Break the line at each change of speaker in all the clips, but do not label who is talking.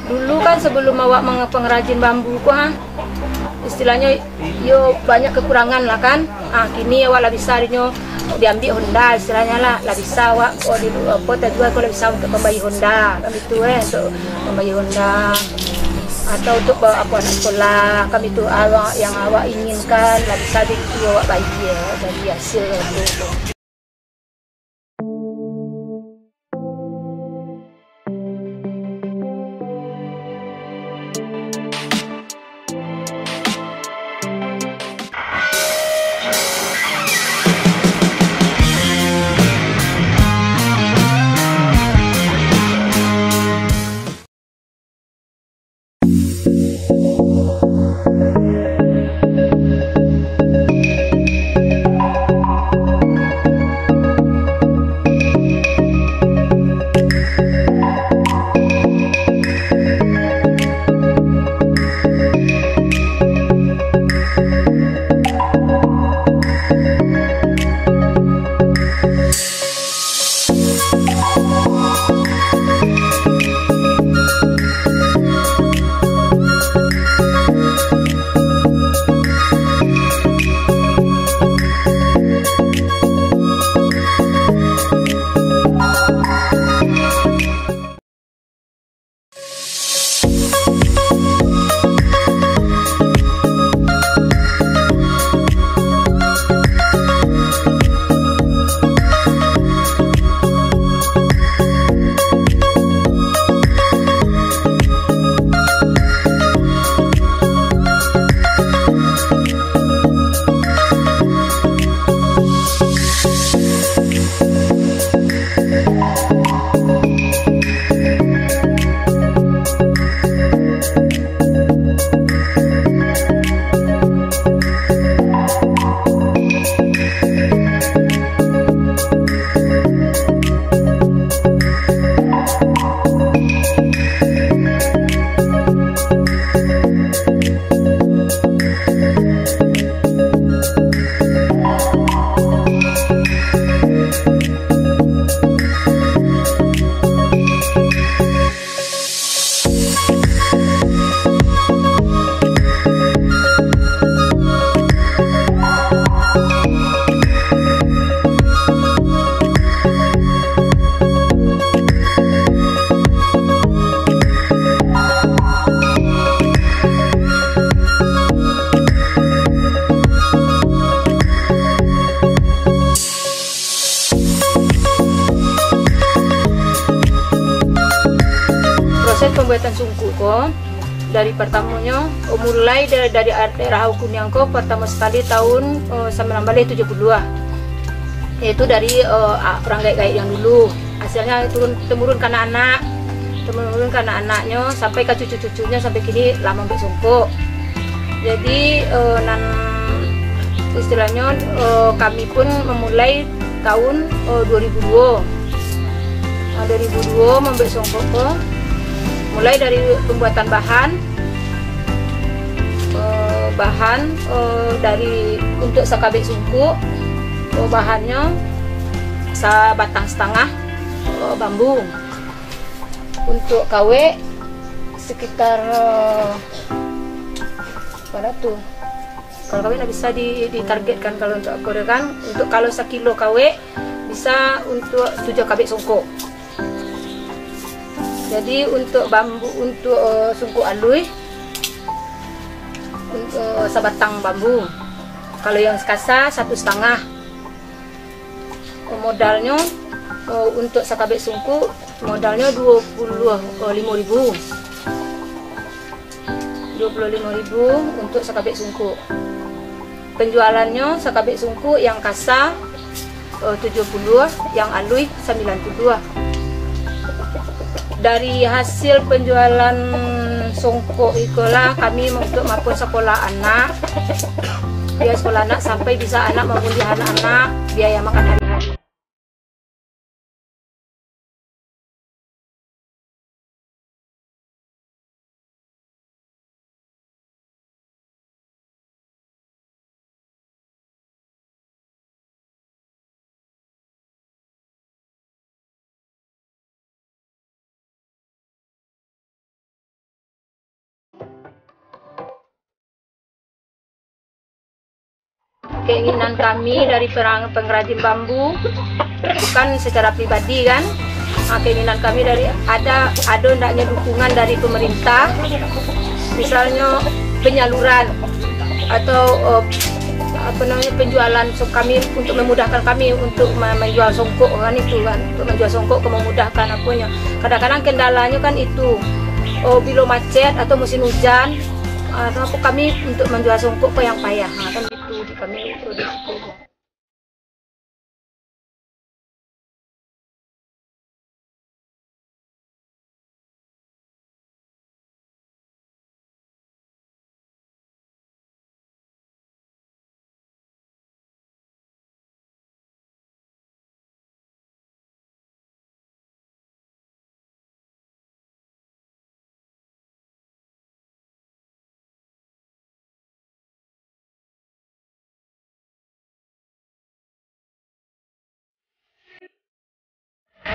Dulu kan sebelum awak pengrajin bambu ku istilahnya yo banyak kekurangan lah kan. Kini awak lah bisa diambil Honda istilahnya lah bisa awak di jual kalau bisa untuk membayi Honda kami itu untuk membayi Honda atau untuk bawa aku anak sekolah kami itu awak yang awak inginkan lah bisa awak bayi ya dari hasil itu. Proses pembuatan sungkuh ko dari pertamanya mulai dari daerah Kuniang ko pertama sekali tahun 1970 yaitu dari orang gaib yang dulu hasilnya temurun ke anak-anak anaknya sampai ke cucu-cucunya sampai kini lama mbak sungkuh. Jadi istilahnya kami pun memulai tahun 2002 membek songkok ko mulai dari pembuatan bahan dari untuk sakabek sungkuh bahannya sebatang setengah bambu untuk KW sekitar pada tuh kalau KW bisa ditargetkan kalau untuk aku kan untuk kalau 1 kilo KW bisa untuk 7 kabik sungkuh. Jadi untuk bambu untuk sungkuh alui untuk sebatang bambu. Kalau yang sekasa 1,5. Modalnya untuk sekabik sungkuh modalnya 25.000. 25.000 untuk sekabik sungkuh. Penjualannya sekabik sungkuh yang kasa 70, yang alui 92. Dari hasil penjualan songkok itulah kami untuk maupun sekolah anak, biaya sekolah anak sampai bisa anak maupun anak-anak biaya makan hari-hari. keinginan kami dari pengrajin bambu, bukan secara pribadi kan. Keinginan kami dari ada hendaknya dukungan dari pemerintah, misalnya penyaluran atau penjualan kami untuk memudahkan kami untuk menjual songkok kan itu kan, untuk menjual songkok memudahkan apanya. Kadang-kadang kendalanya kan itu bila macet atau musim hujan, atau kami untuk menjual songkok yang payah kan itu di kami itu di situ.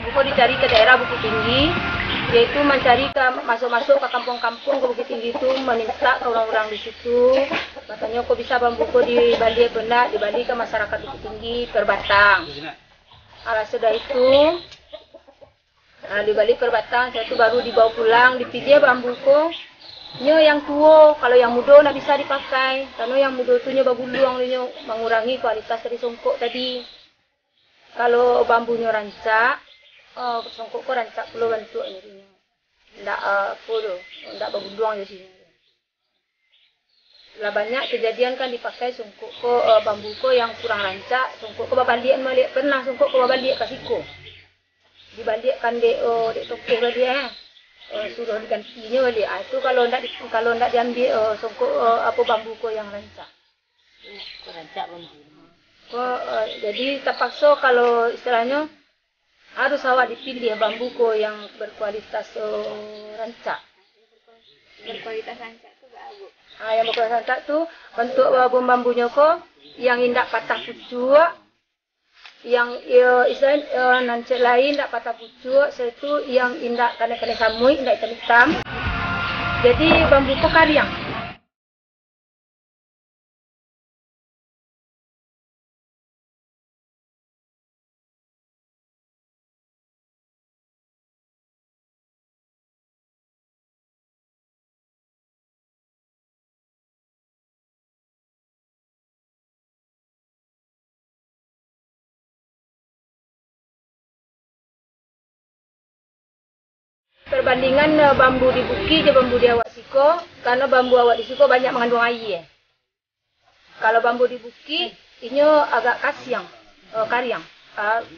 Buku dicari ke daerah Bukit Tinggi, yaitu mencari masuk-masuk ke kampung-kampung ke Bukit Tinggi itu, meminta ke orang-orang di situ, katanya kok bisa bambuku dibalik benak, dibalik ke masyarakat Bukit Tinggi per batang. Sudah itu dibalik per batang, saya itu baru dibawa pulang, dipilih bambuku. Yang tua, kalau yang muda nggak bisa dipakai, karena yang muda itu baguluang, mengurangi kualitas dari songkok tadi. Kalau bambunya rancak, songkok kok rancak pula bentuknya, ndak baguluang di sini. Lah banyak kejadian kan dipakai songkok bambu yang kurang rancak, songkok balik pernah songkok balik ke siko, dibalikkan dek tokeh balik suruh digantinya balik. Itu kalau ndak diambil songkok bambu yang rancak.
Rancak bambu.
Jadi terpaksa kalau istilahnya harus awak dipilih bambu yang berkualitas rancak.
Berkualitas rancak tuh bagus.
Yang berkualitas rancak tuh bentuk bambunya yang indak patah pucuk, yang istilahnya nancet lain indak patah pucuk, itu yang indak kena samui, indak hitam. Jadi bambu karyang. Perbandingan bambu di Buki dan bambu di Awak Siko, karena bambu Awak di Siko banyak mengandung air. Kalau bambu di Buki, ini agak karyang.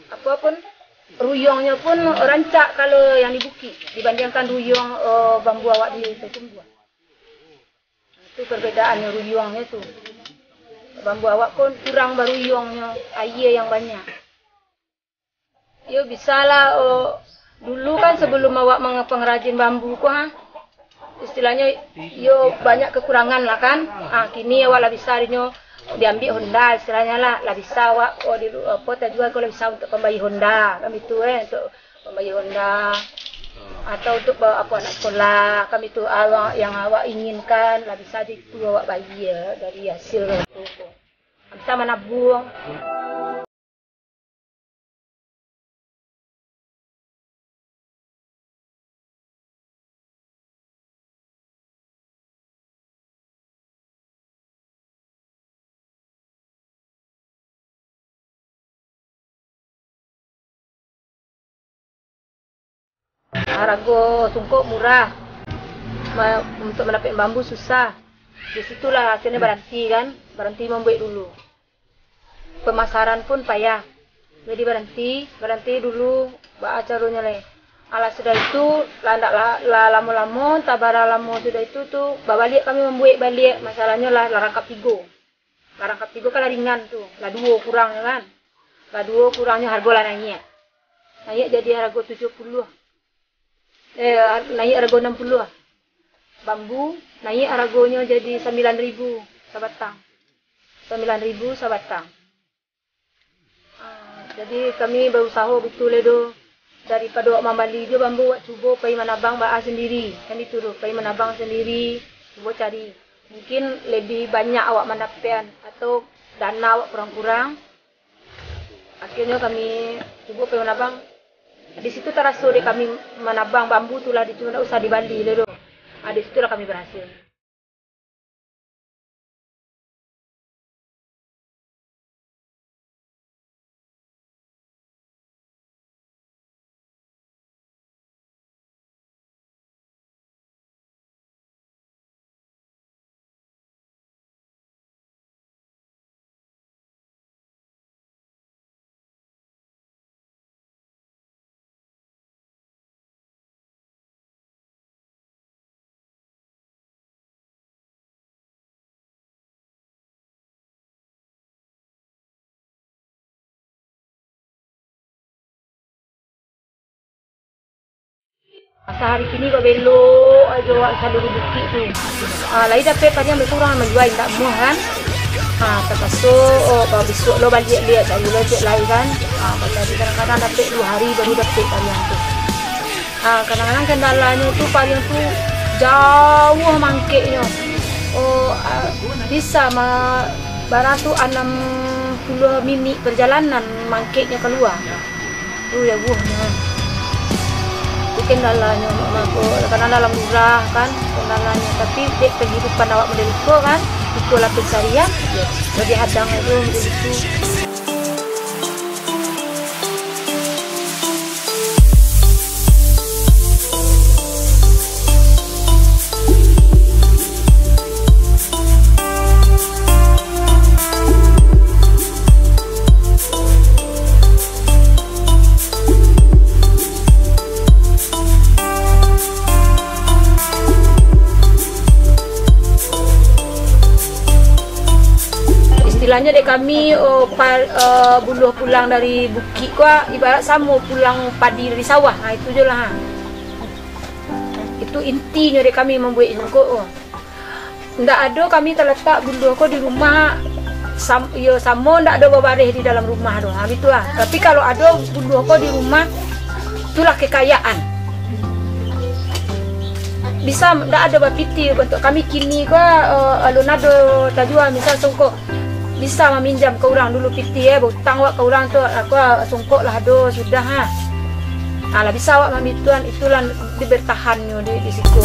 Apapun ruyongnya pun rancak kalau yang di Buki dibandingkan ruyong bambu Awak di Tumbuhan. Itu perbedaannya ruyongnya tuh. Bambu Awak pun kurang beruyongnya, air yang banyak. Yo bisalah dulu kan sebelum awak pengrajin bambu istilahnya yo banyak kekurangan lah kan. Kini awak lah bisa diambil Honda istilahnya lah bisa awak juga kalau bisa untuk pembayi Honda kami itu untuk pembayi Honda atau untuk bawa anak sekolah kami itu awak yang awak inginkan lah bisa itu awak bayi dari hasil itu bisa menabung. Harga songkok murah, untuk mendapat bambu susah. Disitulah hasilnya berhenti membuat dulu. Pemasaran pun payah, jadi berhenti dulu. Caranya le. Sudah itu, lama-lama, tabara lama sudah itu tuh, balik kami membuat balik. Masalahnya lah rangkap tigo. Rangkap tigo kan ringan tuh, lah 2 kurangnya kan. Lah 2 kurangnya harga lah naik. Naik jadi harga 70. Naik harga 60. Bambu naik harganya jadi 9.000 sabatang. 9.000 sabatang. Jadi kami berusaha betul itu daripada wak membali dia bambu wak cuba pergi menabang sendiri. Kan itu tuh, pergi menabang sendiri, cuba cari. Mungkin lebih banyak awak mendapat atau dana kurang-kurang. Akhirnya kami coba menabang. Di situ teraso deh kami menabang bambu tuh lah, cuma usah di Bali dulu. Di situ lah kami berhasil. Masa hari kini kok belok aja asal dulu bukti tu. Lagi dapat pada yang berkurang menjual tak muah kan. Terpasu kalau besok lo balik lihat tak boleh cek lagi kan. Tadi kadang-kadang dapat 2 hari baru dapat varian tu. Kadang-kadang kendalanya tu varian tu jauh mangkeknya. Bisa barang tu 60 minit perjalanan mangkeknya keluar. Tu ya buahnya. Kendalanya aku karena dalam murah kan kendalanya, tapi kehidupan awak model itu kan itulah pencarian jadi hadang itu model itu. Istilahnya dek kami buluh pulang dari bukit kuah ibarat sama pulang padi dari sawah. Itu je lah. Itu intinya dek kami membuat songkok. Ndak ada kami terletak buluh ko di rumah sama ndak ada babareh di dalam rumah doh. Itu lah. Tapi kalau ada buluh ko di rumah itulah kekayaan. Bisa ndak ada bapiti untuk kami kini ko alun ada tajua misal songkok bisa meminjam ke orang dulu piti butang wak ke orang tu aku songkok lah do sudah lah bisa wak mamituan itulah dibertahannya di situ.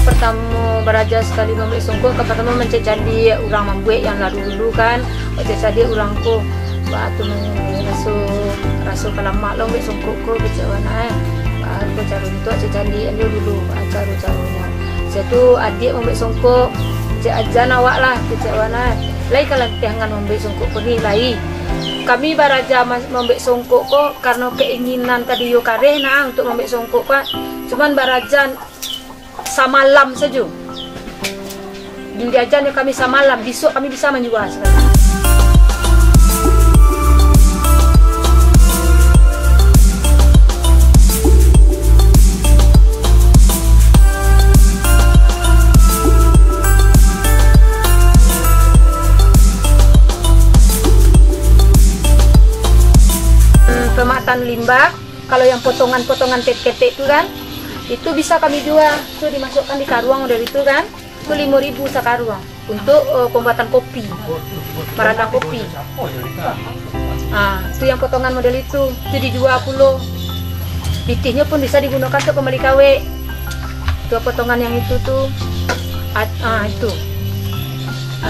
Pertama beraja sekali membuat songkok, pertama mencari orang membuat yang lalu dulu kan, mencari orang ko, batu rasu kalamak lo membuat songkok ko kecewana aku cari untuk cari anu dulu cara-caranya. Satu adik membuat songkok, ajan awak lah kecewana. Lai kalau tiangan membuat songkok ko ni lai. Kami beraja membuat songkok ko karena keinginan tadi yo kareh nah untuk membuat songkok ko, cuman beraja samalam saja. Diajarnya kami samalam, besok kami bisa menjual sekarang. Pemakatan limbah, kalau yang potongan-potongan ketek itu kan, itu bisa kami jual, itu dimasukkan di karuang dari itu kan, itu 5.000 sakaruang untuk pembuatan kopi, merandang kopi. Itu yang potongan model itu dijual puluh. Pitihnya pun bisa digunakan untuk kembali KW. Itu potongan yang itu tuh,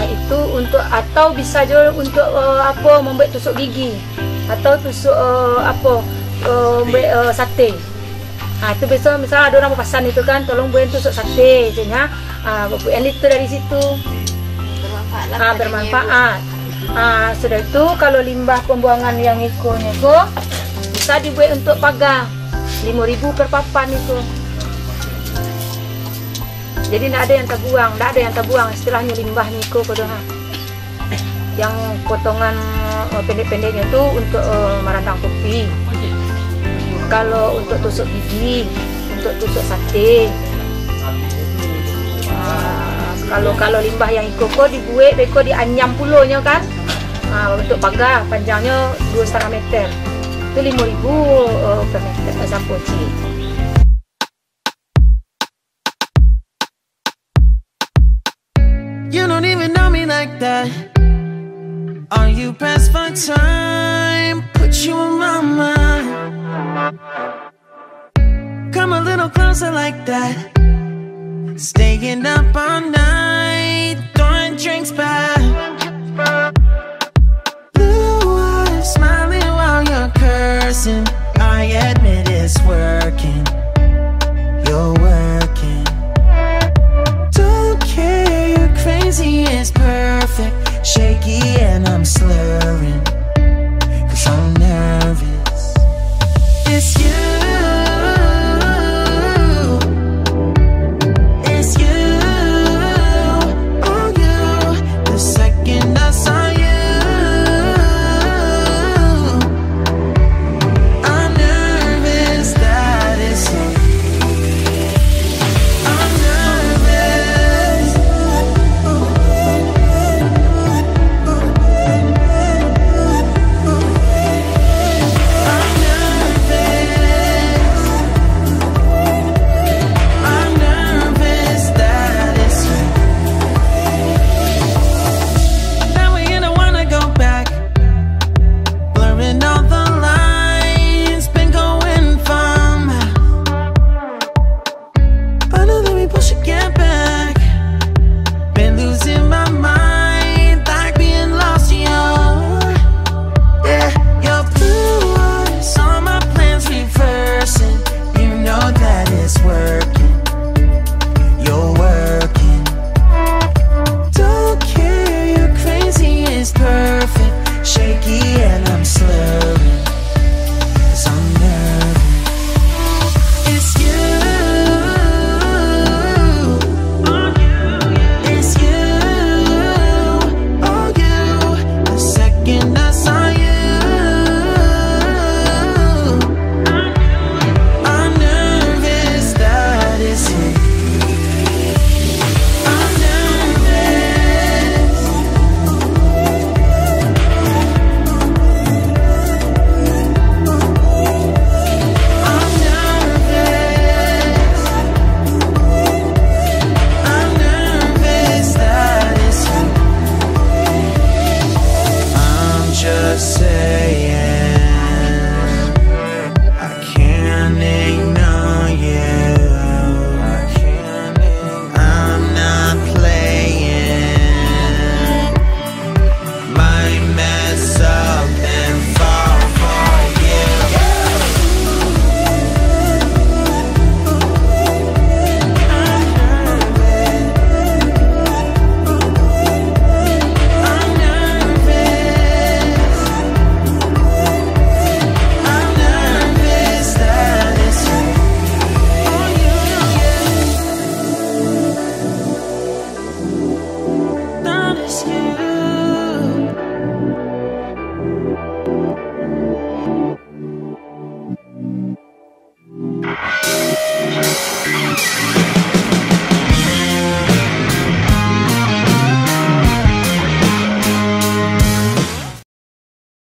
itu untuk atau bisa juga untuk membuat tusuk gigi atau tusuk sate. Itu besok misalnya ada orang mau pesan itu kan, tolong buatin tusuk sate, jadinya buatin itu dari situ. Bermanfaat. Sudah itu kalau limbah pembuangan yang ikonya itu bisa dibuat untuk pagar 5.000 per papan itu. Jadi tidak ada yang terbuang, istilahnya limbah niko kodoha. Yang potongan pendek-pendeknya itu untuk merandang kopi. Kalau untuk tusuk gigi, untuk tusuk sate, Kalau limbah yang ikoko dibuat beko dianyam pulaunya kan. Untuk pagar panjangnya 2,5 meter. Itu 5.000 per meter sampoci.
You don't even know me like that. Are you pressed for time? Put you in my mind. Come a little closer like that. Staying up all night, throwing drinks back. Blue eyes smiling while you're cursing. I admit it's working. You're working. Don't care, you're crazy, it's perfect. Shaky and I'm slurring, 'cause I'm nervous. It's you.